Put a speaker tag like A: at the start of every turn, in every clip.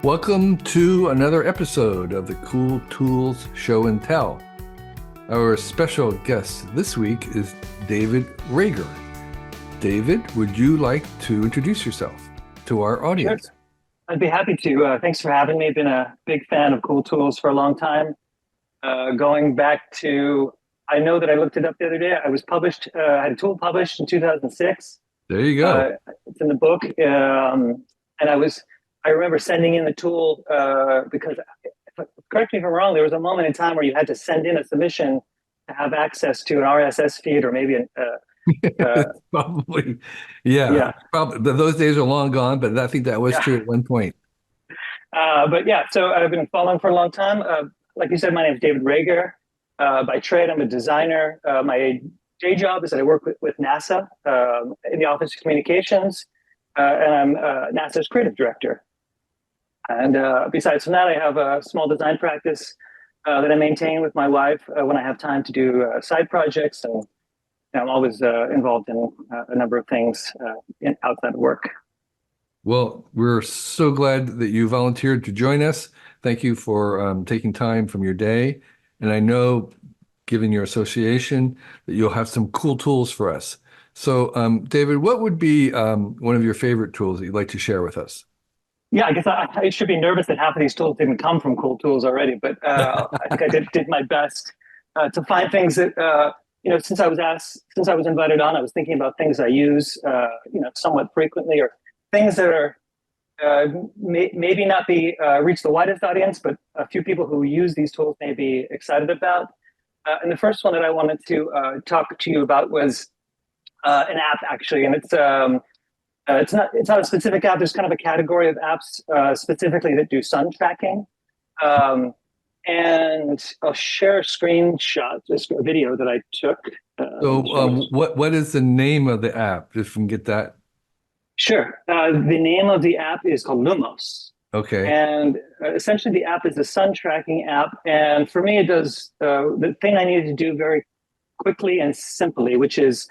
A: Welcome to another episode of the Cool Tools Show and Tell. Our special guest this week is David Rager. David, would you like to introduce yourself to our audience?
B: Sure. I'd be happy to. Thanks for having me. Been a big fan of Cool Tools for a long time. Going back to, I know that I looked it up the other day. I was published, I had a tool published in 2006.
A: There you go.
B: It's in the book. And I remember sending in the tool because, correct me if I'm wrong, there was a moment in time where you had to send in a submission to have access to an RSS feed or maybe
A: Probably. Yeah. Probably. Those days are long gone, but I think that was true at one point.
B: But yeah, so I've been following for a long time. Like you said, my name is David Rager. By trade, I'm a designer. My day job is that I work with NASA in the Office of Communications, and I'm NASA's creative director. And besides from that, I have a small design practice that I maintain with my wife when I have time to do side projects. And I'm always involved in a number of things outside of work.
A: Well, we're so glad that you volunteered to join us. Thank you for taking time from your day. And I know, given your association, that you'll have some cool tools for us. So, David, what would be one of your favorite tools that you'd like to share with us?
B: Yeah, I guess I should be nervous that half of these tools didn't come from Cool Tools already, but I think I did my best to find things that since I was invited on, I was thinking about things I use somewhat frequently, or things that are maybe not reach the widest audience, but a few people who use these tools may be excited about. And the first one that I wanted to talk to you about was an app, actually, and it's not a specific app. There's kind of a category of apps specifically that do sun tracking. And I'll share a screenshot, just a video that I took.
A: What is the name of the app, if we can get that?
B: Sure. The name of the app is called Lumos.
A: Okay.
B: And essentially the app is a sun tracking app. And for me, it does the thing I needed to do very quickly and simply, which is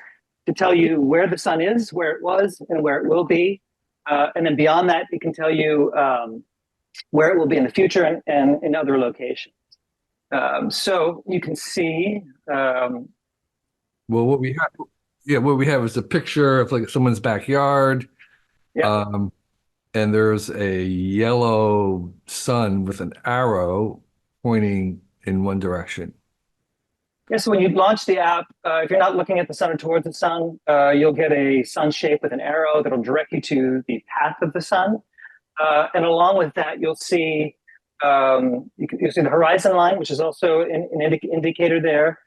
B: to tell you where the sun is, where it was, and where it will be. And then beyond that, it can tell you where it will be in the future and in other locations. So you can see.
A: Well, what we have is a picture of like someone's backyard.
B: Yeah.
A: And there's a yellow sun with an arrow pointing in one direction.
B: Yeah, so when you launch the app, if you're not looking at the sun or towards the sun, you'll get a sun shape with an arrow that'll direct you to the path of the sun. And along with that, you'll see you'll see the horizon line, which is also an indicator there.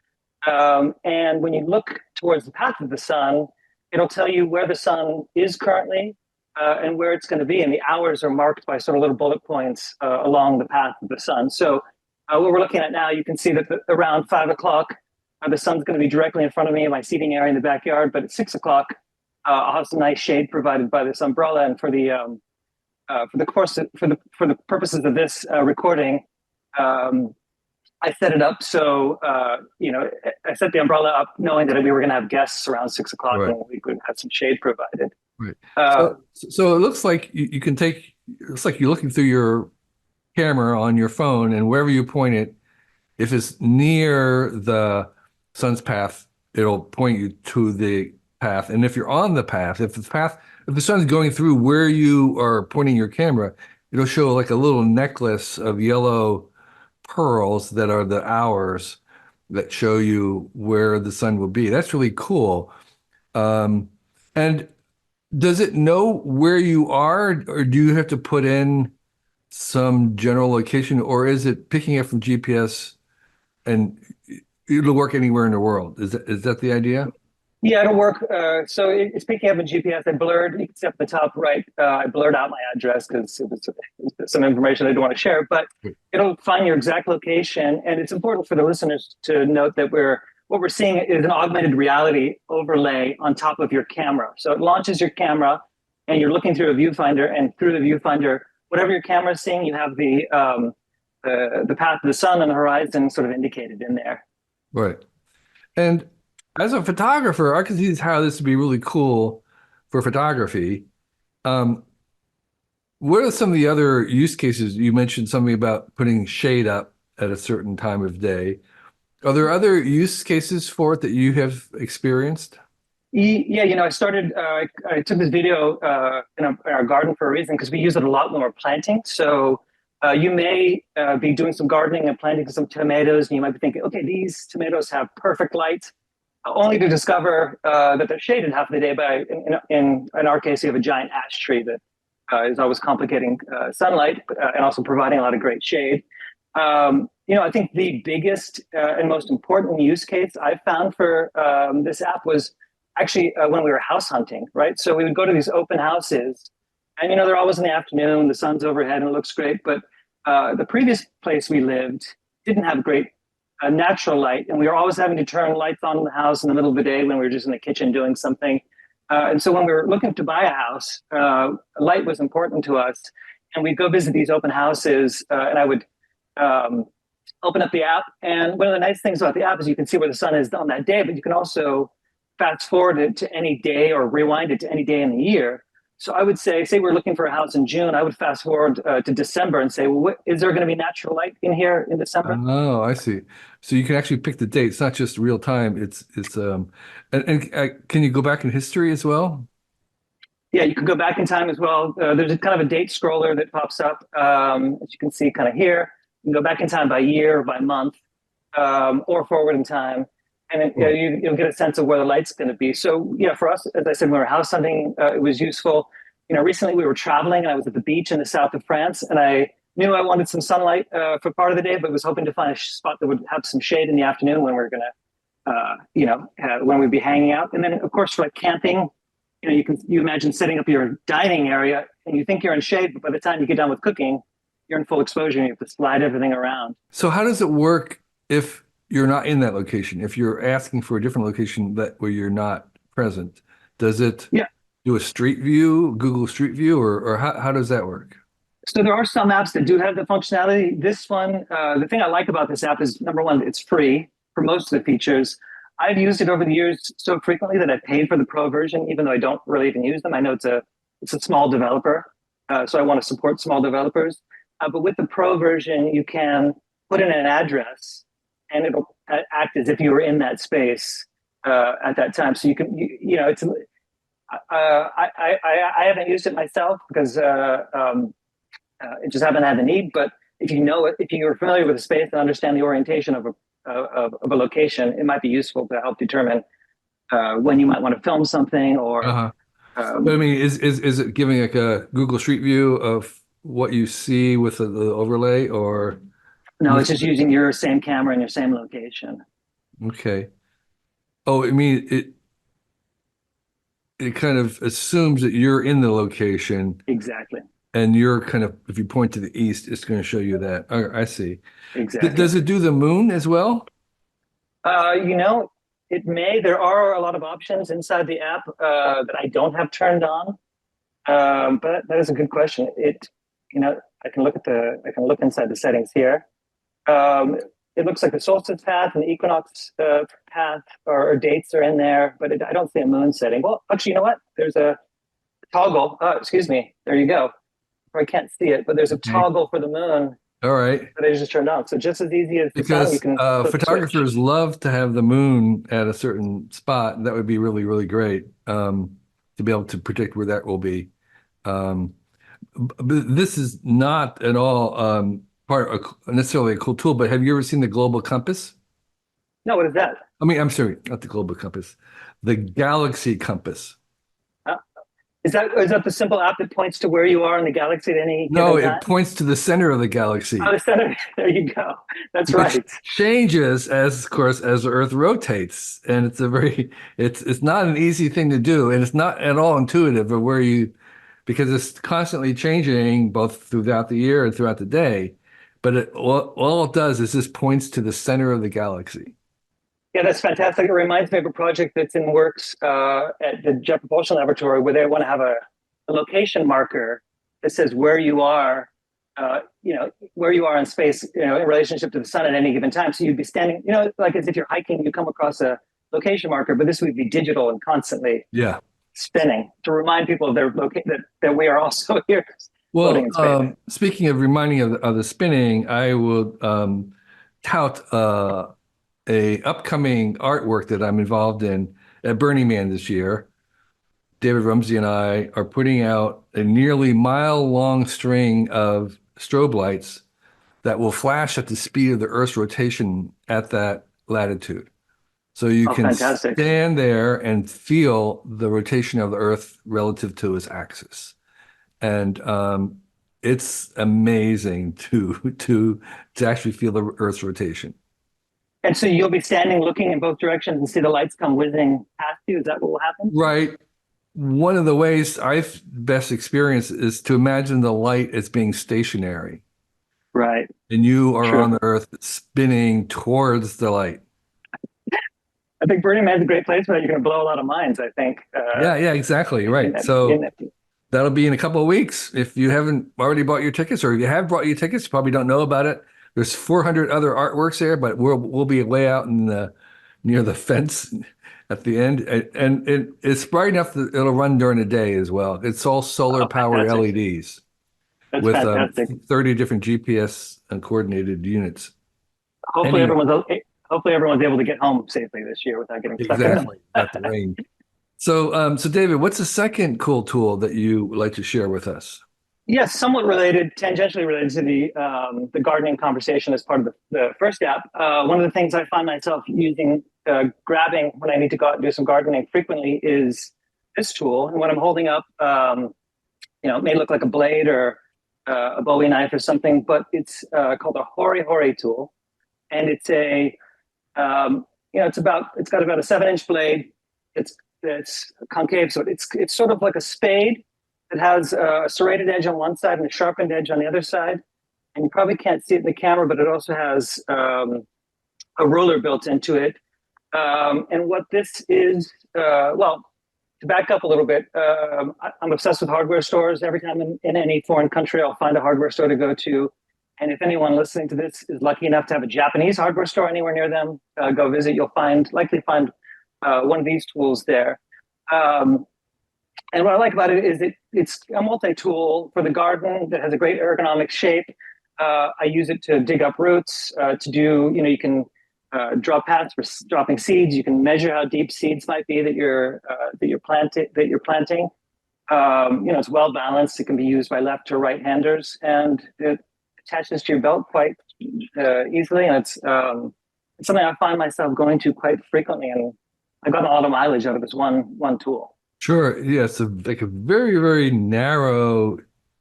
B: And when you look towards the path of the sun, it'll tell you where the sun is currently and where it's going to be. And the hours are marked by sort of little bullet points along the path of the sun. So what we're looking at now, you can see that around 5 o'clock, the sun's going to be directly in front of me in my seating area in the backyard. But at 6 o'clock, I'll have some nice shade provided by this umbrella. And for the purposes of this recording, I set it up so I set the umbrella up knowing that we were going to have guests around 6 o'clock, right, and we could have some shade provided.
A: Right. So it looks like you can take. It's like you're looking through your camera on your phone, and wherever you point it, if it's near the sun's path, it'll point you to the path. And if you're on the path, if the sun's going through where you are pointing your camera, it'll show like a little necklace of yellow pearls that are the hours that show you where the sun will be. That's really cool. And does it know where you are, or do you have to put in some general location, or is it picking up from GPS and it'll work anywhere in the world? Is that the idea?
B: Yeah, it'll work. So it's picking up in GPS. I blurred, you can see up the top right, I blurred out my address because it was some information I didn't want to share, but it'll find your exact location. And it's important for the listeners to note that what we're seeing is an augmented reality overlay on top of your camera. So it launches your camera and you're looking through a viewfinder, and through the viewfinder, whatever your camera is seeing, you have the path of the sun and the horizon sort of indicated in there.
A: Right. And as a photographer, I can see how this would be really cool for photography. What are some of the other use cases? You mentioned something about putting shade up at a certain time of day. Are there other use cases for it that you have experienced?
B: Yeah, I started, I took this video in our garden for a reason because we use it a lot when we're planting. So you may be doing some gardening and planting some tomatoes, and you might be thinking, okay, these tomatoes have perfect light, only to discover that they're shaded half of the day by, in our case, you have a giant ash tree that is always complicating sunlight and also providing a lot of great shade. I think the biggest and most important use case I found for this app was actually when we were house hunting, right? So we would go to these open houses, and they're always in the afternoon, the sun's overhead, and it looks great. But the previous place we lived didn't have great natural light, and we were always having to turn lights on in the house in the middle of the day when we were just in the kitchen doing something. And so when we were looking to buy a house, light was important to us, and we'd go visit these open houses, and I would open up the app. And one of the nice things about the app is you can see where the sun is on that day, but you can also fast forward it to any day or rewind it to any day in the year. So I would say we're looking for a house in June. I would fast forward to December and say, well, is there going to be natural light in here in December?
A: Oh, I see. So you can actually pick the date. It's not just real time. And can you go back in history as well?
B: Yeah, you can go back in time as well. There's a kind of a date scroller that pops up, as you can see kind of here. You can go back in time by year, by month, or forward in time. And you'll get a sense of where the light's going to be. So, for us, as I said, when we were house hunting, it was useful. Recently we were traveling, and I was at the beach in the south of France, and I knew I wanted some sunlight for part of the day, but was hoping to find a spot that would have some shade in the afternoon when we were going to, when we'd be hanging out. And then, of course, for like camping, you imagine setting up your dining area, and you think you're in shade, but by the time you get done with cooking, you're in full exposure, and you have to slide everything around.
A: So how does it work if you're not in that location? If you're asking for a different location where you're not present, does it do a street view, Google Street View, or how does that work?
B: So there are some apps that do have the functionality. This one, the thing I like about this app is, number one, it's free for most of the features. I've used it over the years so frequently that I paid for the pro version, even though I don't really even use them. I know it's a small developer, so I want to support small developers. But with the pro version, you can put in an address, and it'll act as if you were in that space at that time. So you can, it's. I haven't used it myself because it just haven't had the need. But if you're familiar with the space and understand the orientation of a location, it might be useful to help determine when you might want to film something or.
A: But I mean, is it giving like a Google Street View of what you see with the overlay, or?
B: No, it's just using your same camera in your same location.
A: Okay. Oh, I mean, it kind of assumes that you're in the location.
B: Exactly.
A: And you're kind of, if you point to the east, it's going to show you that. Oh, I see.
B: Exactly.
A: Does it do the moon as well?
B: It may. There are a lot of options inside the app that I don't have turned on. But that is a good question. I can look inside the settings here. It looks like the solstice path and the equinox path or dates are in there, but I don't see a moon setting. Well, actually, you know what? There's a toggle. Oh, excuse me. There you go. I can't see it, but there's a toggle for the moon.
A: All right.
B: That I just turned on. So just as easy as the sun, you can
A: photographers love to have the moon at a certain spot. That would be really, really great to be able to predict where that will be. But this is not at all necessarily a cool tool, but have you ever seen the global compass?
B: No, what is that?
A: I mean, I'm sorry, not the global compass, the galaxy compass.
B: Is that the simple app that points to where you are in the galaxy at any given
A: No,
B: time?
A: it points to the center of the galaxy.
B: Oh, the center. There you go. That's right.
A: Which changes of course, as the Earth rotates, and it's not an easy thing to do, and it's not at all intuitive of because it's constantly changing both throughout the year and throughout the day. But all it does is just points to the center of the galaxy.
B: Yeah, that's fantastic. It reminds me of a project that's in works at the Jet Propulsion Laboratory, where they want to have a location marker that says where you are, where you are in space, in relationship to the sun at any given time. So you'd be standing, like as if you're hiking, you come across a location marker, but this would be digital and constantly spinning to remind people of that we are also here. floating
A: Well,
B: in space.
A: speaking of reminding of the spinning, I will tout a upcoming artwork that I'm involved in at Burning Man this year. David Rumsey and I are putting out a nearly mile-long string of strobe lights that will flash at the speed of the Earth's rotation at that latitude. So you
B: Oh,
A: can
B: fantastic.
A: stand there and feel the rotation of the Earth relative to its axis. And it's amazing to actually feel the Earth's rotation.
B: And so you'll be standing looking in both directions and see the lights come whizzing past you. Is that what will happen?
A: Right. One of the ways I've best experienced is to imagine the light as being stationary,
B: Right.
A: and you are
B: True.
A: on the Earth spinning towards the light.
B: I think Burning Man's a great place for that. You're going to blow a lot of minds, I think.
A: Yeah, yeah, exactly.
B: In
A: Right.
B: that,
A: So that'll be in a couple of weeks. If you haven't already bought your tickets, or if you have bought your tickets, you probably don't know about it. There's 400 other artworks there, but we'll be way out in the near the fence at the end, and it's bright enough that it'll run during the day as well. It's all solar
B: oh,
A: powered
B: fantastic.
A: LEDs
B: That's
A: with
B: fantastic.
A: 30 different GPS and coordinated units.
B: Hopefully
A: Anyway,
B: everyone's able to get home safely this year without getting stuck in them.
A: exactly, not the rain. So David, what's the second cool tool that you would like to share with us?
B: Yes, somewhat related, tangentially related to the gardening conversation as part of the first app. One of the things I find myself using, grabbing when I need to go out and do some gardening frequently is this tool. And what I'm holding up, it may look like a blade or a Bowie knife or something, but it's called a Hori tool, and it's it's got about a 7-inch blade. It's concave, so it's sort of like a spade. It has a serrated edge on one side and a sharpened edge on the other side. And you probably can't see it in the camera, but it also has a ruler built into it. And what this is, to back up a little bit, I'm obsessed with hardware stores. Every time in any foreign country, I'll find a hardware store to go to. And if anyone listening to this is lucky enough to have a Japanese hardware store anywhere near them, go visit. You'll likely find one of these tools there. And what I like about it is it's a multi-tool for the garden that has a great ergonomic shape. I use it to dig up roots, to do, you can draw paths for dropping seeds. You can measure how deep seeds might be that you're planting. It's well balanced. It can be used by left or right handers, and it attaches to your belt quite easily. And it's something I find myself going to quite frequently, and I've gotten a lot of mileage out of this one tool.
A: Sure. Yeah, it's like a very, very narrow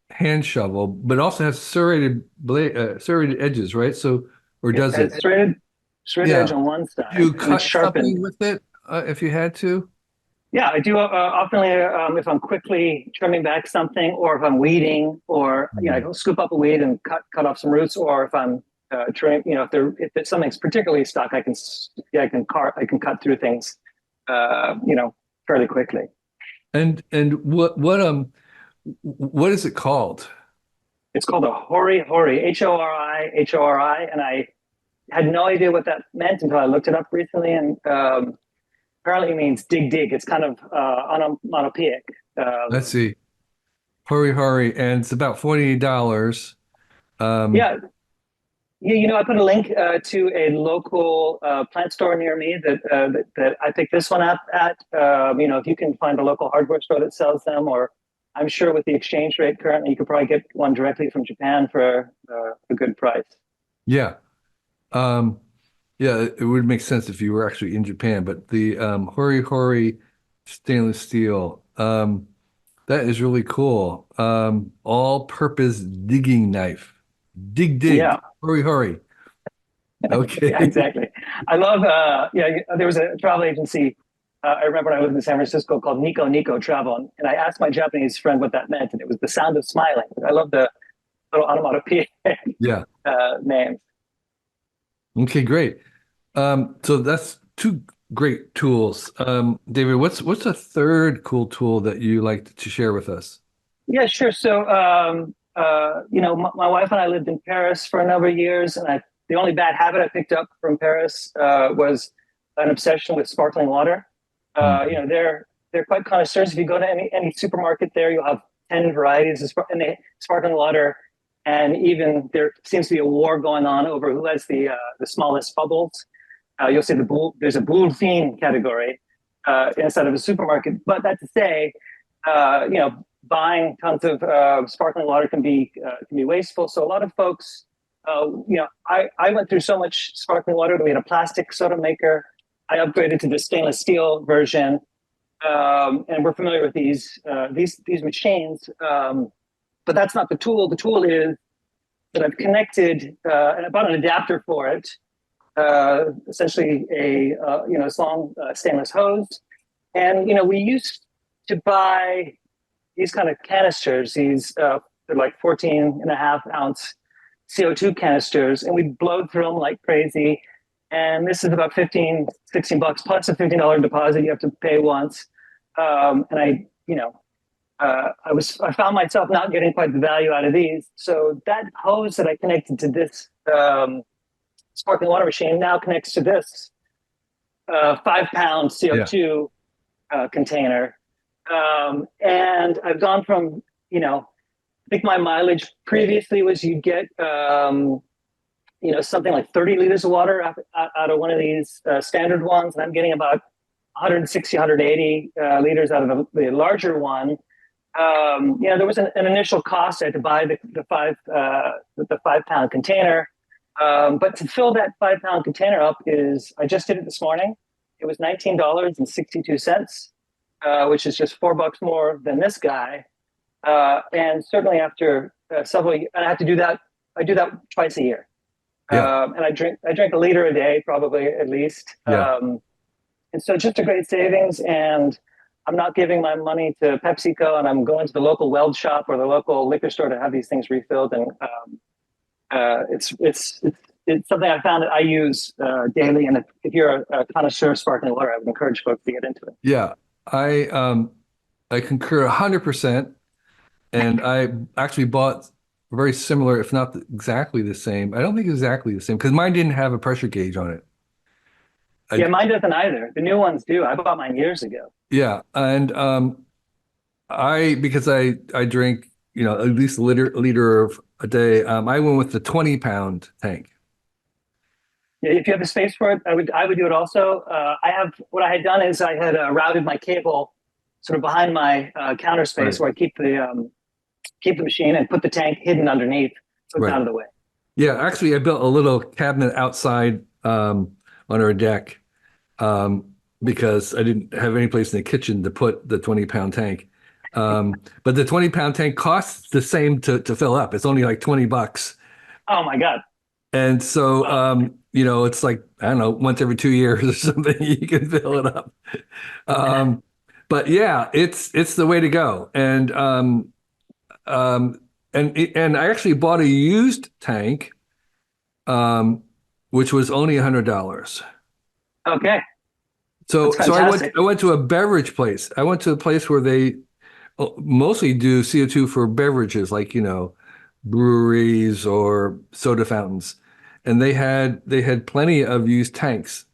A: hand shovel, but also has serrated edges, right? So, or does it?
B: Serrated
A: Yeah.
B: edge on one side.
A: Do you
B: and it's
A: cut
B: sharpened.
A: something with it if you had to?
B: Yeah, I do often if I'm quickly trimming back something, or if I'm weeding, or I go scoop up a weed and cut off some roots, or if I'm trimming, if something's particularly stuck, I can cut through things, fairly quickly.
A: And what is it called?
B: It's called a Hori, Hori, and I had no idea what that meant until I looked it up recently, and apparently it means dig. It's kind of onomatopoeic.
A: Let's see. Hori, and it's about $48.
B: Yeah. Yeah, I put a link to a local plant store near me that I picked this one up at. If you can find a local hardware store that sells them, or I'm sure with the exchange rate currently, you could probably get one directly from Japan for a good price.
A: Yeah. Yeah, it would make sense if you were actually in Japan, but the Hori stainless steel, that is really cool. All-purpose digging knife. Dig.
B: Yeah.
A: Hori. Okay.
B: Yeah, exactly. I love, there was a travel agency, I remember when I lived in San Francisco, called Nico Travel. And I asked my Japanese friend what that meant, and it was the sound of smiling. I love the little onomatopoeia
A: Yeah.
B: names.
A: Okay, great. So that's two great tools. David, what's a third cool tool that you like to share with us?
B: Yeah, sure. So, my wife and I lived in Paris for a number of years, and the only bad habit I picked up from Paris was an obsession with sparkling water. They're quite connoisseurs. If you go to any supermarket there, you'll have 10 varieties of sparkling water. And even there seems to be a war going on over who has the smallest bubbles. You'll see there's a bouffine category inside of a supermarket. But that's to say, buying tons of sparkling water can be wasteful. So a lot of folks, I went through so much sparkling water that we had a plastic soda maker. I upgraded to the stainless steel version, and we're familiar with these machines. But that's not the tool. The tool is that I've connected and I bought an adapter for it. Essentially a long stainless hose, and we used to buy these kind of canisters. They're like 14.5-ounce CO2 canisters, and we blowed through them like crazy. And this is about $15-16 plus a $15 deposit you have to pay once. And I found myself not getting quite the value out of these. So that hose that I connected to this sparkling water machine now connects to this 5-pound CO2 container. And I've gone from, I think my mileage previously was you'd get, something like 30 liters of water out of one of these standard ones. And I'm getting about 160, 180 liters out of the larger one. There was an initial cost. I had to buy the 5-pound container. But to fill that 5-pound container up I just did it this morning. It was $19.62, which is just $4 more than this guy. And certainly after several, and I have to do that. I do that twice a year. And I drink a liter a day, probably at least.
A: Yeah.
B: And so just a great savings. And I'm not giving my money to PepsiCo, and I'm going to the local weld shop or the local liquor store to have these things refilled. And it's something I found that I use daily. And if you're a connoisseur of sparkling water, I would encourage folks to get into it.
A: Yeah, I concur 100%. And I actually bought very similar, if not exactly the same. I don't think exactly the same because mine didn't have a pressure gauge on it.
B: Yeah, mine doesn't either. The new ones do. I bought mine years ago.
A: Yeah, and because I drink at least a liter of a day. I went with the 20-pound tank.
B: Yeah, if you have the space for it, I would do it also. What I had done is I had routed my cable sort of behind my counter space where I keep the machine and put the tank hidden underneath so it's out of the way.
A: Yeah, actually, I built a little cabinet outside on our deck because I didn't have any place in the kitchen to put the 20-pound tank. But the 20-pound tank costs the same to fill up. It's only like $20.
B: Oh my God.
A: And so, it's like, I don't know, once every 2 years or something, you can fill it up. But yeah, it's the way to go. And I actually bought a used tank, which was only $100.
B: Okay.
A: So I went to a beverage place. I went to a place where they mostly do CO2 for beverages, like breweries or soda fountains, and they had plenty of used tanks,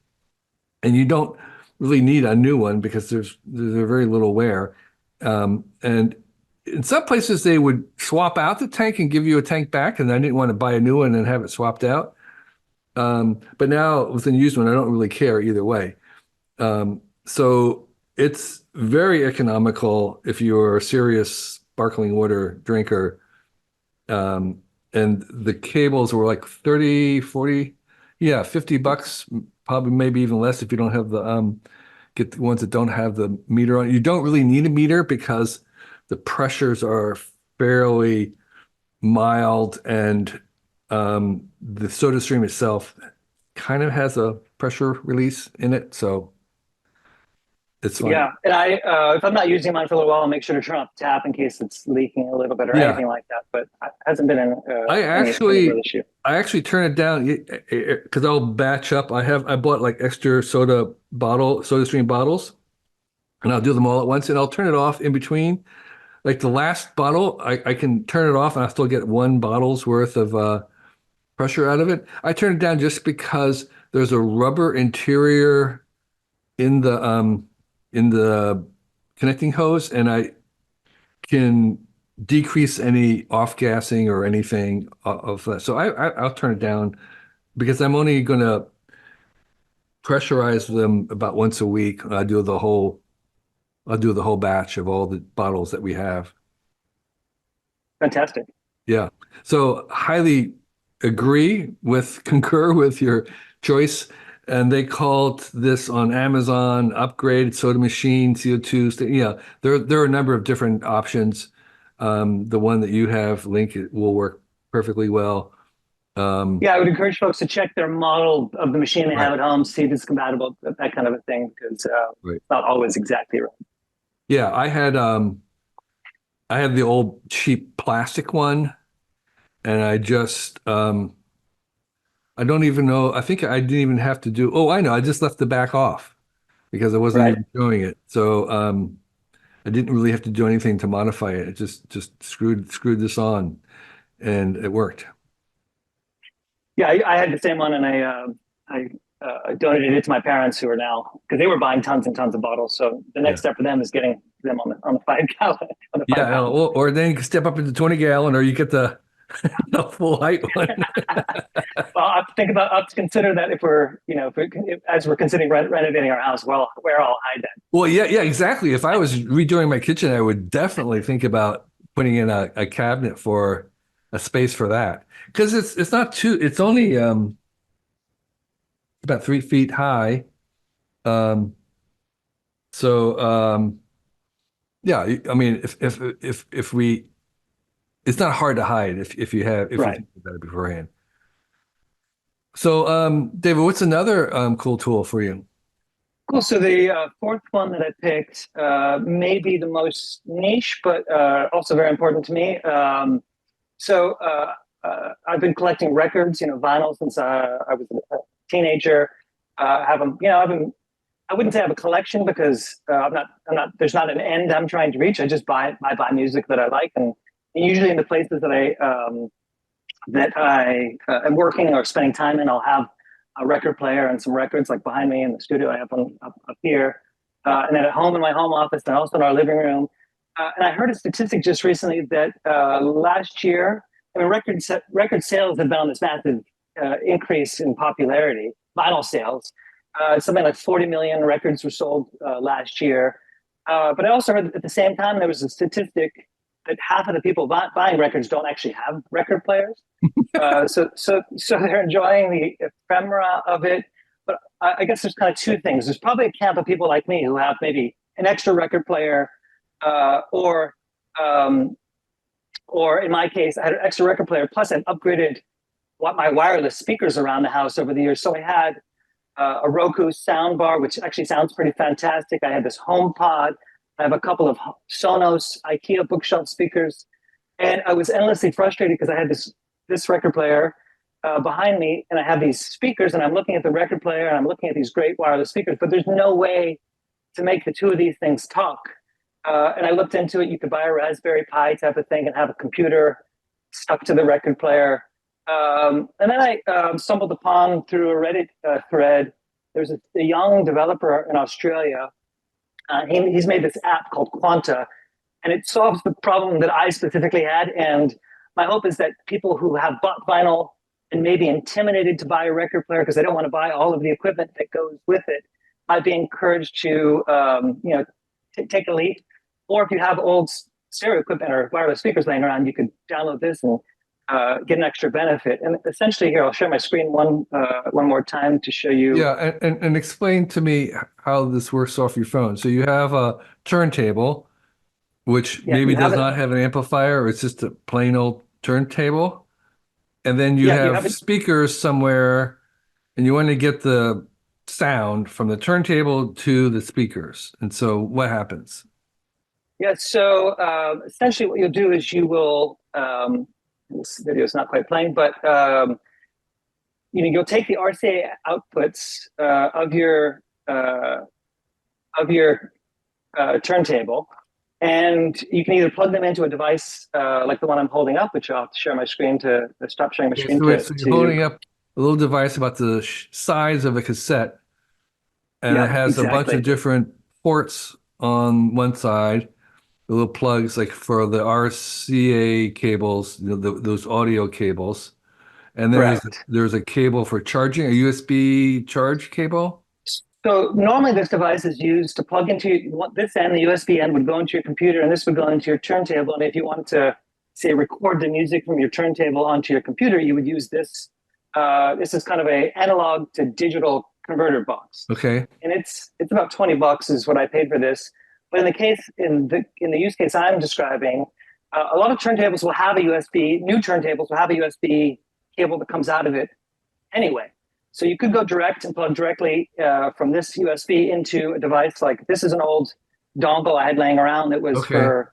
A: and you don't really need a new one because there's very little wear, and in some places they would swap out the tank and give you a tank back, and I didn't want to buy a new one and have it swapped out. But now with a used one, I don't really care either way. So it's very economical if you're a serious sparkling water drinker. And the cables were like 30, 40, yeah, $50, probably maybe even less if you don't have get the ones that don't have the meter on. You don't really need a meter because the pressures are fairly mild, and the Sodastream itself kind of has a pressure release in it, so it's fine.
B: Yeah, and if I'm not using mine for a little while, I'll make sure to turn off the tap in case it's leaking a little bit or anything like that. But it hasn't been any issue.
A: I actually turn it down because I'll batch up. I bought like extra Sodastream bottles, and I'll do them all at once, and I'll turn it off in between. Like the last bottle, I can turn it off, and I still get one bottle's worth of pressure out of it. I turn it down just because there's a rubber interior in the connecting hose, and I can decrease any off-gassing or anything of that. So I'll turn it down because I'm only going to pressurize them about once a week. I'll do the whole batch of all the bottles that we have.
B: Fantastic.
A: Yeah. So highly concur with your choice. And they called this on Amazon upgrade soda machine, CO2. Yeah, there are a number of different options. The one that you have, Link, it will work perfectly well.
B: Yeah, I would encourage folks to check their model of the machine they have
A: Right,
B: at home, see if it's compatible, that kind of a thing, because
A: right.
B: it's not always exactly right.
A: Yeah, I had the old cheap plastic one, and I don't even know. I think I didn't even have to do. Oh, I know. I just left the back off because I wasn't
B: Right.
A: even showing it. So I didn't really have to do anything to modify it. It just screwed this on, and it worked.
B: Yeah, I had the same one, and I donated it to my parents who are now because they were buying tons and tons of bottles. So the
A: Yeah,
B: next step for them is getting them on the 5 gallon on the five
A: yeah.
B: pound.
A: Or then you can step up into 20 gallon, or you get the the full height one.
B: Well, I have to consider that if we're as we're considering renovating our house, well, where I'll hide that.
A: Well, yeah, exactly. If I was redoing my kitchen, I would definitely think about putting in a cabinet for a space for that because it's not too. It's only about 3 feet high. Um, so yeah, I mean, if we, it's not hard to hide if you
B: Right.
A: think about it beforehand. So David, what's another cool tool for you?
B: Cool. So the fourth one that I picked may be the most niche, but also very important to me. I've been collecting records, vinyl since I was a teenager. Have them, I wouldn't say I have a collection because there's not an end I'm trying to reach. I buy music that I like, and usually in the places that I am working or spending time in, I'll have a record player and some records like behind me in the studio. I have them up here, and then at home in my home office, and also in our living room. And I heard a statistic just recently that last year, I mean, record sales have been on this massive increase in popularity. Vinyl sales, something like 40 million records were sold last year. But I also heard that at the same time there was a statistic that half of the people buying records don't actually have record players. So they're enjoying the ephemera of it. But I guess there's kind of two things. There's probably a camp of people like me who have maybe an extra record player, uh, or um, or in my case, I had an extra record player. Plus, I've upgraded my wireless speakers around the house over the years. So I had a Roku sound bar, which actually sounds pretty fantastic. I had this home pod. I have a couple of Sonos IKEA bookshelf speakers, and I was endlessly frustrated because I had this record player behind me, and I have these speakers, and I'm looking at the record player, and I'm looking at these great wireless speakers, but there's no way to make the two of these things talk. And I looked into it. You could buy a Raspberry Pi type of thing and have a computer stuck to the record player. And then I stumbled upon through a Reddit thread. There's a young developer in Australia. He's made this app called Quanta, and it solves the problem that I specifically had. And my hope is that people who have bought vinyl and may be intimidated to buy a record player because they don't want to buy all of the equipment that goes with it might be encouraged to take a leap. Or if you have old stereo equipment or wireless speakers laying around, you could download this and get an extra benefit. And essentially, here I'll share my screen one more time to show you.
A: Yeah, and explain to me how this works off your phone. So you have a turntable, which
B: Yeah,
A: maybe
B: you have
A: does
B: it.
A: not have an amplifier, or it's just a plain old turntable. And then you
B: Yeah, you
A: have
B: have it.
A: speakers somewhere, and you want to get the sound from the turntable to the speakers. And so what happens?
B: Yeah. So essentially, what you'll do is you will. This video is not quite playing, but you'll take the RCA outputs uh, of your turntable, and you can either plug them into a device like the one I'm holding up, which I'll have to share my screen to stop sharing my
A: Okay,
B: screen
A: so you're
B: to.
A: holding up a little device about the size of a cassette, and
B: Yeah,
A: it has a bunch of
B: exactly.
A: different ports on one side. the little plugs like for the RCA cables, those audio cables. And then
B: Correct.
A: there's a cable for charging, a USB charge cable.
B: So normally this device is used to plug into this end, the USB end would go into your computer, and this would go into your turntable. And if you wanted to, say, record the music from your turntable onto your computer, you would use this. This is kind of a analog to digital converter box,
A: Okay.
B: and it's about $20 is what I paid for this. But in the use case I'm describing, a lot of turntables will have a USB. New turntables will have a USB cable that comes out of it anyway. So you could go direct and plug directly from this USB into a device like this is an old dongle I had laying around that was
A: Okay.
B: for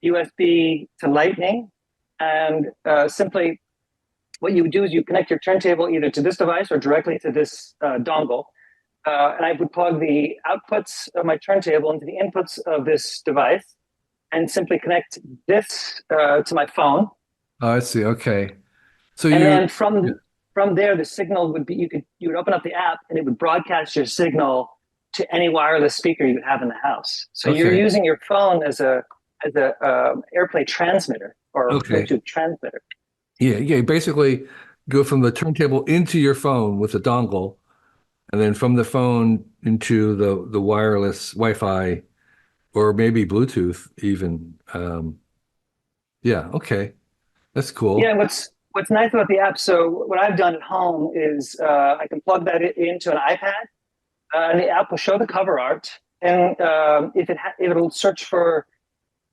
B: USB to Lightning. And simply what you would do is you connect your turntable either to this device or directly to this dongle. And I would plug the outputs of my turntable into the inputs of this device and simply connect this to my phone.
A: Oh, I see. Okay. So
B: And
A: you,
B: then from there, the signal would be you would open up the app and it would broadcast your signal to any wireless speaker you would have in the house. So you're
A: okay.
B: using your phone as a AirPlay transmitter or
A: Okay.
B: Bluetooth transmitter.
A: Yeah. Yeah. Basically go from the turntable into your phone with a dongle, and then from the phone into the wireless Wi-Fi or maybe Bluetooth even. Yeah. Okay. That's
B: Yeah,
A: cool.
B: and what's nice about the app. So what I've done at home is I can plug that into an iPad, and the app will show the cover art. And if it'll search for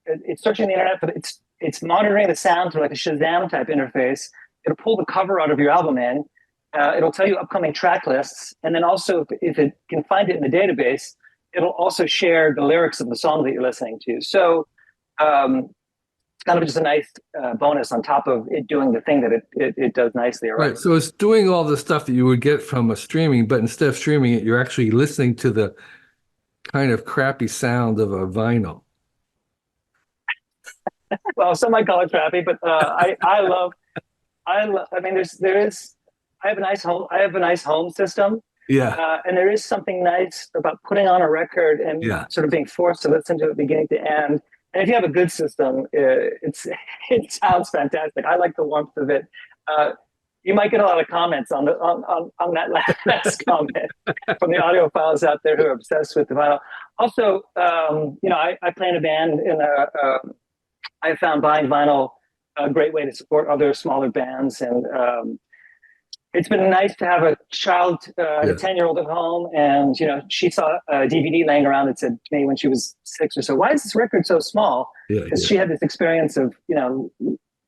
B: it's searching the internet, but it's monitoring the sound through like a Shazam type interface. It'll pull the cover out of your album in. It'll tell you upcoming track lists, and then also if it can find it in the database, it'll also share the lyrics of the song that you're listening to. So it's kind of just a nice bonus on top of it doing the thing that it does nicely
A: Right.
B: already.
A: So it's doing all the stuff that you would get from a streaming, but instead of streaming it, you're actually listening to the kind of crappy sound of a vinyl.
B: Well, some might call it crappy, but I mean, I have a nice home system,
A: Yeah.
B: and there is something nice about putting on a record and
A: Yeah.
B: sort of being forced to listen to it beginning to end. And if you have a good system, it sounds fantastic. I like the warmth of it. Uh, you might get a lot of comments on that last comment from the audiophiles out there who are obsessed with the vinyl. Also, I play in a band I found buying vinyl a great way to support other smaller bands. And it's been nice to have a child, a
A: Yeah.
B: 10-year-old at home. And, she saw a DVD laying around that said to me when she was 6 or so, why is this record so small?
A: Yeah.
B: Because
A: Yeah.
B: she had this experience of,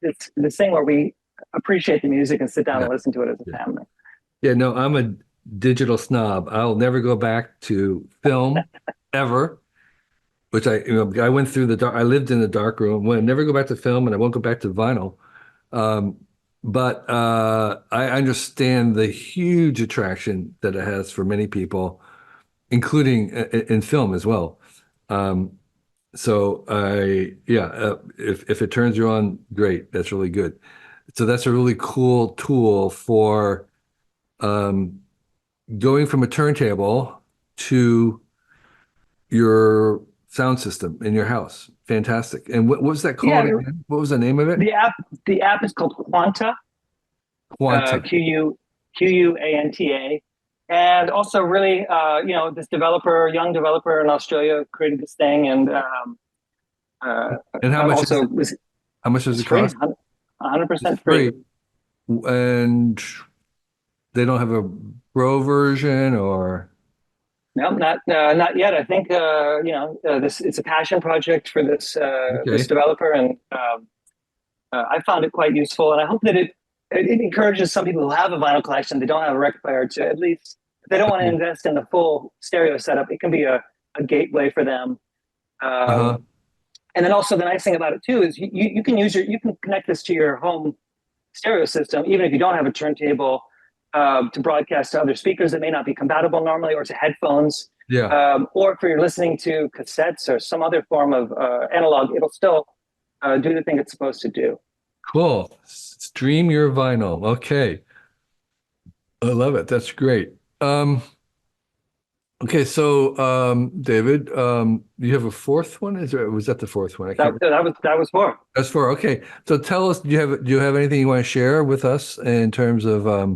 B: this thing where we appreciate the music and sit down
A: Yeah.
B: and listen to it as a
A: Yeah.
B: family.
A: Yeah. No, I'm a digital snob. I'll never go back to film ever, which I went through the dark. I lived in the dark room. Well, I never go back to film, and I won't go back to vinyl. Um, but I understand the huge attraction that it has for many people, including in film as well. Um, so yeah, if it turns you on, great. That's really good. So that's a really cool tool for um, going from a turntable to your sound system in your house. Fantastic. And what was that
B: Yeah,
A: called again? What was the name of it?
B: the app the app is called Quanta,
A: Quanta.
B: Quanta. And also really, this young developer in Australia created this thing and
A: And
B: also
A: how much does
B: it's
A: it
B: free,
A: cost?
B: 100%
A: It's
B: free.
A: free. And they don't have a pro version or
B: No, not yet. I think, this it's a passion project for this
A: okay.
B: developer. And I found it quite useful. And I hope that it encourages some people who have a vinyl collection, they don't have a record player to at least, if they don't want to
A: Okay.
B: invest in the full stereo setup, it can be a gateway for them.
A: Uh-huh.
B: Um, and then also the nice thing about it too is you can you can connect this to your home stereo system, even if you don't have a turntable, to broadcast to other speakers that may not be compatible normally, or to headphones.
A: Yeah.
B: Or if you're listening to cassettes or some other form of analog, it'll still do the thing it's supposed to do.
A: Cool. Stream your vinyl. Okay. I love it. That's great. Um, Okay, so David, you have a fourth one? Was that the fourth one? I can't remember.
B: That was four.
A: That's four. Okay. So tell us, do you have anything you want to share with us in terms of a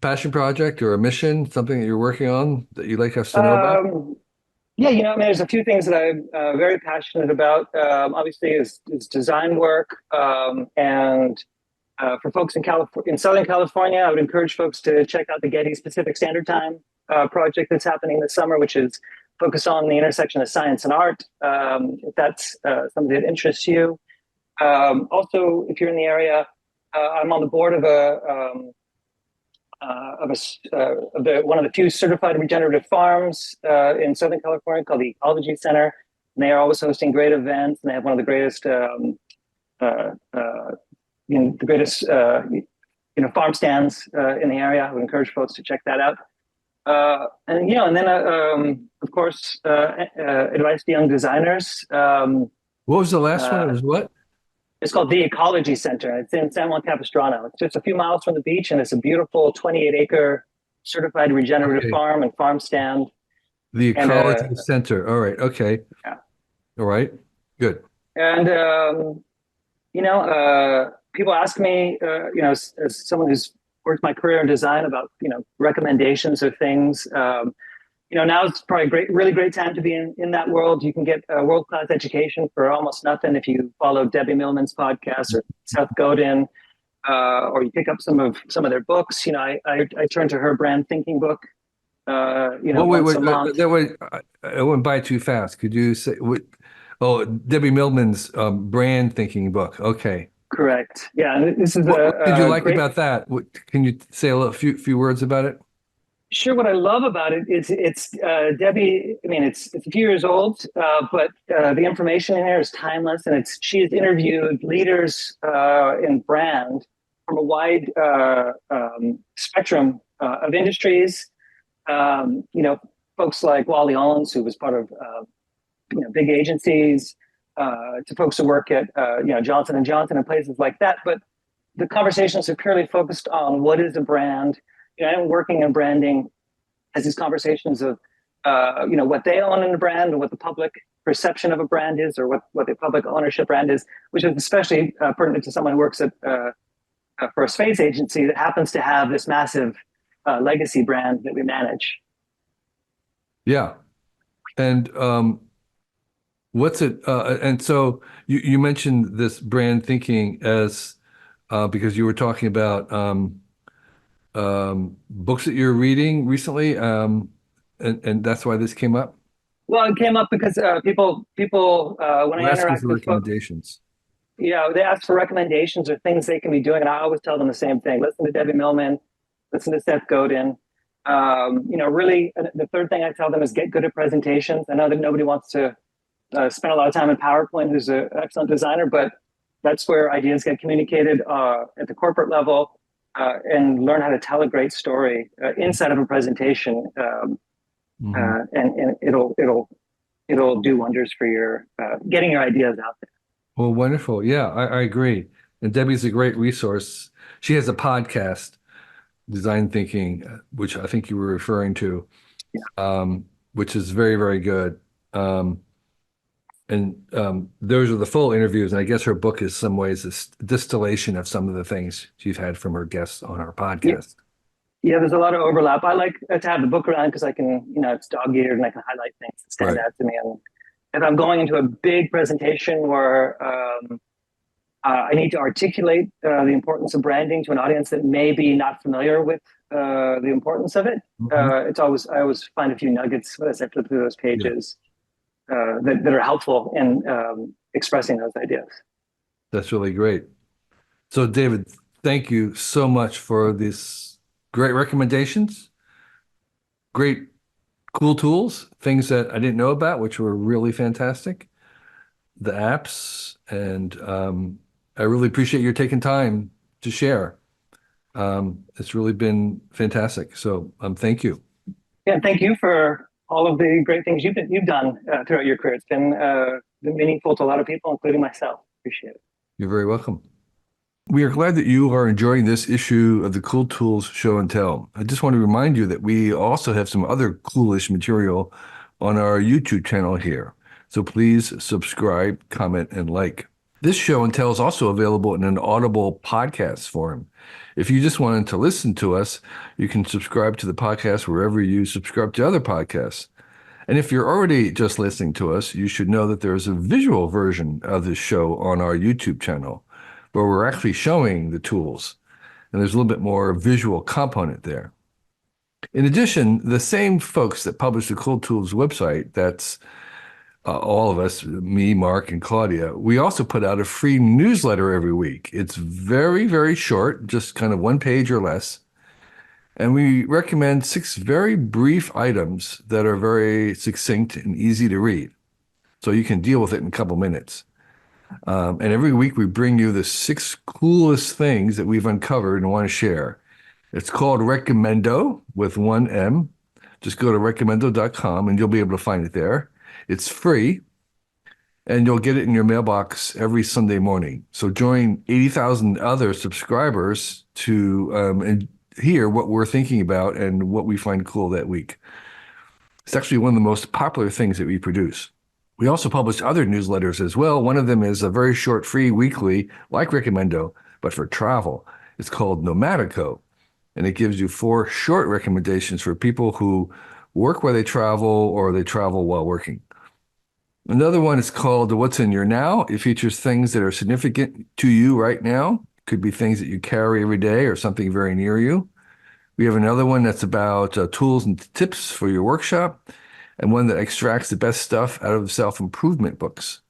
A: passion project or a mission, something that you're working on that you'd like us to know about?
B: Um, yeah, I mean, there's a few things that I'm very passionate about. Obviously, is design work, and for folks in California, in Southern California, I would encourage folks to check out the Getty Specific Standard Time project that's happening this summer, which is focused on the intersection of science and art. If that's something that interests you. Also, if you're in the area, I'm on the board of one of the few certified regenerative farms in Southern California called the Ecology Center. And they are always hosting great events, and they have one of the greatest uh, uh, the greatest farm stands in the area. I would encourage folks to check that out. And then of course, advice to young designers.
A: What was the last one? It
B: Uh,
A: was what?
B: it's called the Ecology Center. It's in San Juan Capistrano. It's just a few miles from the beach, and it's a beautiful 28-acre certified regenerative
A: Okay.
B: farm and farm stand.
A: The
B: And
A: Ecology Center. All right. Okay.
B: yeah,
A: All right. Good.
B: and people ask me, as someone who's worked my career in design, about recommendations or things. Now it's probably a really great time to be in that world. You can get a world-class education for almost nothing if you follow Debbie Millman's podcast or Seth Godin, or you pick up some of their books. I turn to her brand thinking book,
A: Well, wait,
B: once
A: wait,
B: a month.
A: that way, I went by too fast. Could you say what? Oh, Debbie Millman's brand thinking book. Okay.
B: Correct. Yeah, and this is
A: What did you
B: a
A: like
B: great.
A: about that? Can you say a few words about it?
B: Sure. What I love about it is it's Debbie. I mean, it's a few years old, but the information in here is timeless, and she has interviewed leaders in brand from a wide spectrum of industries. Um, you know, Folks like Wally Owens, who was part of big agencies, to folks who work at Johnson and Johnson and places like that. But the conversations are purely focused on what is a brand. I'm working in branding as these conversations of what they own in a brand and what the public perception of a brand is, or what the public ownership brand is, which is especially pertinent to someone who works at for a space agency that happens to have this massive legacy brand that we manage.
A: Yeah. And what's it? And so you mentioned this brand thinking as because you were talking about books that you're reading recently, and that's why this came up.
B: Well, it came up because people when
A: I'm
B: I
A: asking
B: interact
A: for
B: with folks,
A: recommendations.
B: they ask for recommendations or things they can be doing, and I always tell them the same thing: listen to Debbie Millman, listen to Seth Godin. Really, the third thing I tell them is get good at presentations. I know that nobody wants to spend a lot of time in PowerPoint, who's an excellent designer, but that's where ideas get communicated at the corporate level, and learn how to tell a great story inside of a presentation,
A: Hmm.
B: and it'll do wonders for your getting your ideas out there.
A: Well, wonderful. Yeah, I agree. And Debbie's a great resource. She has a podcast, Design Thinking, which I think you were referring to,
B: Yeah,
A: which is very, very good. Um, and those are the full interviews. And I guess her book is some ways a distillation of some of the things she's had from her guests on our
B: yeah,
A: podcast.
B: yeah. There's a lot of overlap. I like to have the book around because I can, it's dog-eared and I can highlight things that stand
A: Right.
B: out to me. And if I'm going into a big presentation where I need to articulate the importance of branding to an audience that may be not familiar with the importance of it.
A: Hmm.
B: I always find a few nuggets as I flip through those
A: Yeah,
B: pages that are helpful in expressing those ideas.
A: that's really great. So, David, thank you so much for these great recommendations, great, cool tools, things that I didn't know about, which were really fantastic. The apps, and I really appreciate your taking time to share. It's really been fantastic. So, thank you.
B: Yeah, and thank you for all of the great things you've done throughout your career. It's been meaningful to a lot of people, including myself. Appreciate it.
A: You're very welcome. We are glad that you are enjoying this issue of the Cool Tools Show and Tell. I just want to remind you that we also have some other coolish material on our YouTube channel here. So please subscribe, comment, and like. This show and tell is also available in an Audible podcast form. If you just wanted to listen to us, you can subscribe to the podcast wherever you subscribe to other podcasts. And if you're already just listening to us, you should know that there is a visual version of this show on our YouTube channel, where we're actually showing the tools. And there's a little bit more visual component there. In addition, the same folks that publish the Cool Tools website, that's all of us, me, Mark, and Claudia, we also put out a free newsletter every week. It's very, very short, just kind of one page or less. And we recommend 6 very brief items that are very succinct and easy to read. So you can deal with it in a couple minutes. And every week we bring you the 6 coolest things that we've uncovered and want to share. It's called Recommendo with 1 M. Just go to recommendo.com and you'll be able to find it there. It's free and you'll get it in your mailbox every Sunday morning. So join 80,000 other subscribers to hear what we're thinking about and what we find cool that week. It's actually one of the most popular things that we produce. We also publish other newsletters as well. One of them is a very short, free weekly, like Recommendo, but for travel. It's called Nomadico, and it gives you 4 short recommendations for people who work where they travel or they travel while working. Another one is called What's in Your Now. It features things that are significant to you right now. Could be things that you carry every day or something very near you. We have another one that's about tools and tips for your workshop, and one that extracts the best stuff out of self-improvement books.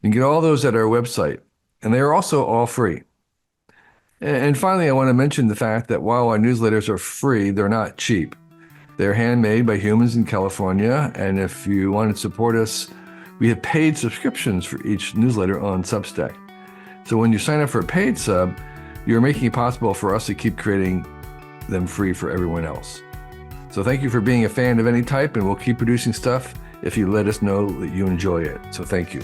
A: You can get all those at our website, and they are also all free. And finally, I want to mention the fact that while our newsletters are free, they're not cheap. They're handmade by humans in California, and if you want to support us, we have paid subscriptions for each newsletter on Substack. So when you sign up for a paid sub, you're making it possible for us to keep creating them free for everyone else. So thank you for being a fan of any type, and we'll keep producing stuff if you let us know that you enjoy it. So thank you.